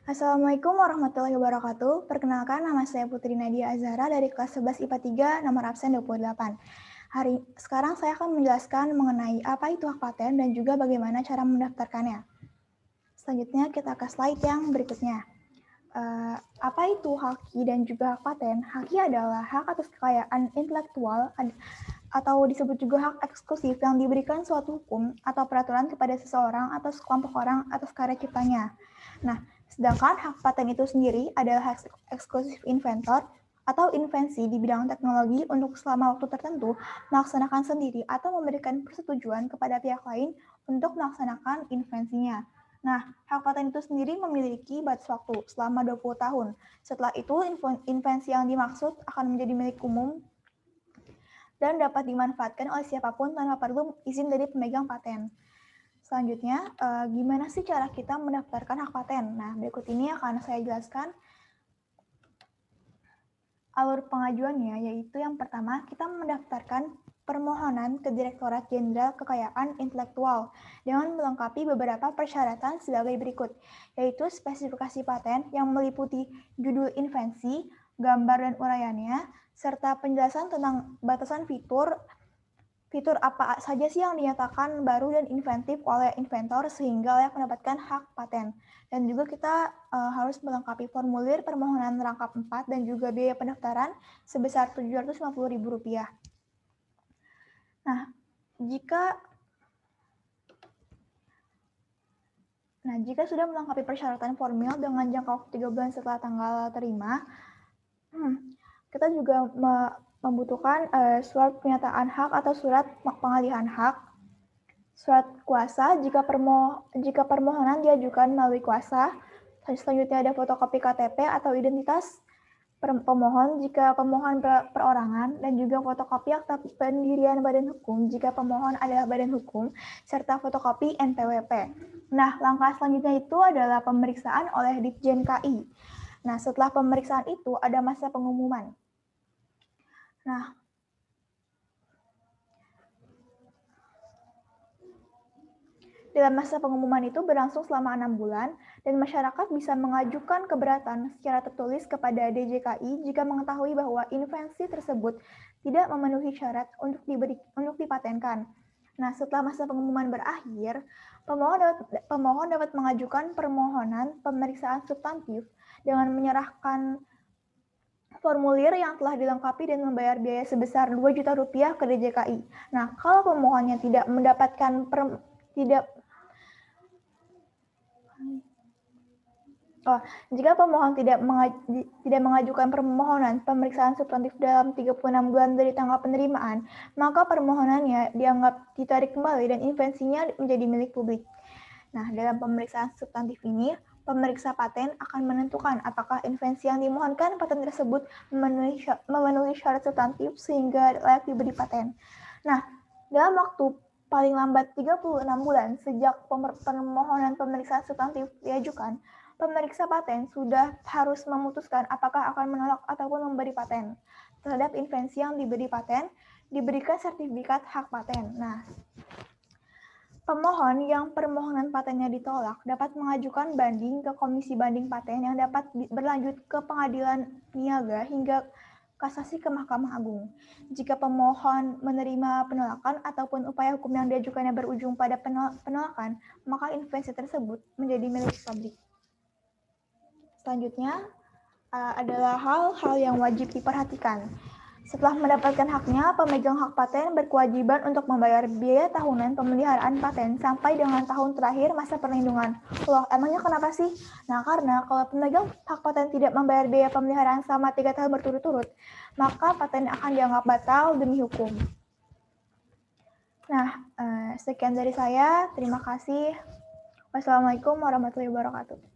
Assalamualaikum warahmatullahi wabarakatuh. Perkenalkan, nama saya Putri Nadia Azhara dari kelas 11 IPA 3, nomor absen 28. Sekarang saya akan menjelaskan mengenai apa itu hak paten dan juga bagaimana cara mendaftarkannya. Selanjutnya kita ke slide yang berikutnya. Apa itu haki dan juga hak paten? Haki adalah hak atas kekayaan intelektual atau disebut juga hak eksklusif yang diberikan suatu hukum atau peraturan kepada seseorang atau sekelompok orang atas karya ciptanya. Nah, sedangkan hak paten itu sendiri adalah hak eksklusif inventor atau invensi di bidang teknologi untuk selama waktu tertentu melaksanakan sendiri atau memberikan persetujuan kepada pihak lain untuk melaksanakan invensinya. Nah, hak paten itu sendiri memiliki batas waktu selama 20 tahun. Setelah itu, invensi yang dimaksud akan menjadi milik umum dan dapat dimanfaatkan oleh siapapun tanpa perlu izin dari pemegang paten. Selanjutnya, gimana sih cara kita mendaftarkan hak paten? Nah, berikut ini akan saya jelaskan alur pengajuannya, yaitu yang pertama, kita mendaftarkan permohonan ke Direktorat Jenderal Kekayaan Intelektual dengan melengkapi beberapa persyaratan sebagai berikut, yaitu spesifikasi paten yang meliputi judul invensi, gambar dan uraiannya, serta penjelasan tentang batasan fitur apa saja sih yang dinyatakan baru dan inventif oleh inventor sehingga layak mendapatkan hak paten. Dan juga kita harus melengkapi formulir permohonan rangkap 4 dan juga biaya pendaftaran sebesar Rp750.000. Nah, jika sudah melengkapi persyaratan formil dengan jangka waktu 3 bulan setelah tanggal terima, kita juga membutuhkan surat pernyataan hak atau surat pengalihan hak, surat kuasa jika permohonan diajukan melalui kuasa. Selanjutnya ada fotokopi KTP atau identitas pemohon jika pemohon perorangan, dan juga fotokopi akta pendirian badan hukum jika pemohon adalah badan hukum, serta fotokopi NPWP. Nah, langkah selanjutnya itu adalah pemeriksaan oleh Ditjen KI. Nah, setelah pemeriksaan itu ada masa pengumuman. Nah, dalam masa pengumuman itu berlangsung selama 6 bulan, dan masyarakat bisa mengajukan keberatan secara tertulis kepada DJKI jika mengetahui bahwa invensi tersebut tidak memenuhi syarat untuk dipatenkan. Nah, setelah masa pengumuman berakhir, pemohon dapat mengajukan permohonan pemeriksaan substantif dengan menyerahkan formulir yang telah dilengkapi dan membayar biaya sebesar Rp2 juta ke DJKI. Nah, kalau pemohonnya tidak mendapatkan jika pemohon tidak mengajukan permohonan pemeriksaan substantif dalam 36 bulan dari tanggal penerimaan, maka permohonannya dianggap ditarik kembali dan invensinya menjadi milik publik. Nah, dalam pemeriksaan substantif ini, pemeriksa paten akan menentukan apakah invensi yang dimohonkan paten tersebut memenuhi syarat substantif sehingga layak diberi paten. Nah, dalam waktu paling lambat 36 bulan sejak permohonan pemeriksaan substantif diajukan, pemeriksa paten sudah harus memutuskan apakah akan menolak ataupun memberi paten. Terhadap invensi yang diberi paten, diberikan sertifikat hak paten. Nah, pemohon yang permohonan patennya ditolak dapat mengajukan banding ke Komisi Banding Paten yang dapat berlanjut ke Pengadilan Niaga hingga kasasi ke Mahkamah Agung. Jika pemohon menerima penolakan ataupun upaya hukum yang diajukannya berujung pada penolakan, maka invensi tersebut menjadi milik publik. Selanjutnya adalah hal-hal yang wajib diperhatikan. Setelah mendapatkan haknya, pemegang hak paten berkewajiban untuk membayar biaya tahunan pemeliharaan paten sampai dengan tahun terakhir masa perlindungan. Loh, emangnya kenapa sih? Nah, karena kalau pemegang hak paten tidak membayar biaya pemeliharaan selama 3 tahun berturut-turut, maka paten akan dianggap batal demi hukum. Nah, sekian dari saya. Terima kasih. Wassalamualaikum warahmatullahi wabarakatuh.